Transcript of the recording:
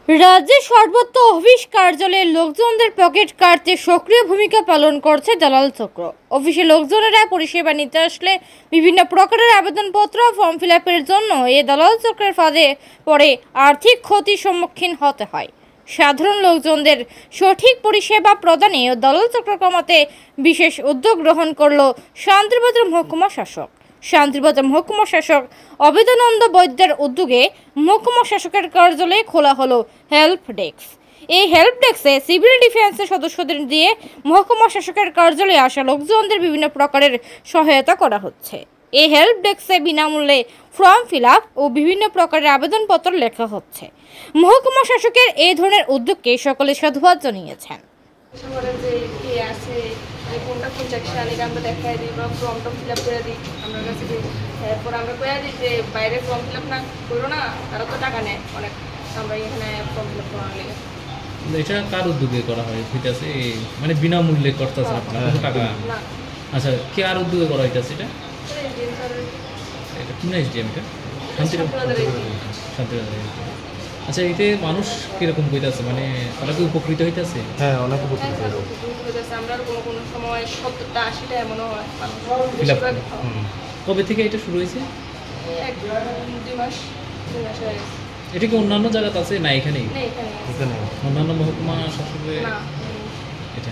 রাজ্যের সর্বত্র অফিস কার্যালয়ে লোকজনদের পকেট কাটতে সক্রিয় ভূমিকা পালন করছে দালাল চক্র। অফিসে লোকজনেরা পরিষেবা নিতে আসলে বিভিন্ন প্রকারের আবেদনপত্র ফর্ম ফিল আপের জন্য এই দালাল চক্রের ফাঁদে পড়ে আর্থিক ক্ষতির সম্মুখীন হতে হয়। সাধারণ লোকজনদের সঠিক পরিষেবা প্রদানে ও দালাল চক্র কমাতে বিশেষ উদ্যোগ গ্রহণ করল শান্তিরবাজার মহকুমা শাসক। শান্তিরবাজার মহকুমা শাসক অবেদানন্দ বৈদ্যের উদ্যোগে মহকুমা শাসকের কার্যালয়ে খোলা হলো হেল্প ডেস্ক। এই হেল্প ডেস্কে সিভিল ডিফেন্সের সদস্যদের দিয়ে মহকুমা শাসকের কার্যালয়ে আসা লোকজনদের বিভিন্ন প্রকারের সহায়তা করা হচ্ছে। এই হেল্প ডেস্কে বিনামূল্যে ফর্ম ফিল আপ ও বিভিন্ন প্রকারের আবেদনপত্র লেখা হচ্ছে। মহকুমা শাসকের এই ধরনের উদ্যোগকে সকলে সাধুবাদ জানিয়েছেন। কোনটা কোন সেকশন এটা আমরা দেখাই দিই বা ফর্মটা ফিল আপ করে দিই আমার কাছে দিই। এরপর আমরা কয়ে দিই যে বাইরে ফর্ম ফিল আপ না করো না, তারা তো টাকা নেয় অনেক, আমরা এখানে ফর্ম ফিল আপ করার লেগে। এটা কার উদ্যোগে করা হয় হইতাছে, মানে বিনামূল্যে করতেছে আপনারা কোনো টাকা না? আচ্ছা, কে আর উদ্যোগে করা হইতাছে এটা? এটা কোন এসডিএম? এটা শান্তিবাজার। আচ্ছা, এতে মানুষ কিরকম হইতাছে, মানে তারা কি উপকৃত হইতাছে? হ্যাঁ, অনেক উপকৃত হইতাছে। আমরা কোনো কোনো সময় 70টা 80টা এমনও হয়। কবে থেকে এটা শুরু হয়েছে? 2 মাস হয়ে গেছে। এটা কি অন্যান্য জায়গাতে আছে না এখানেই? এখানে অন্যান্য মহকুমা শাসকের না, এটা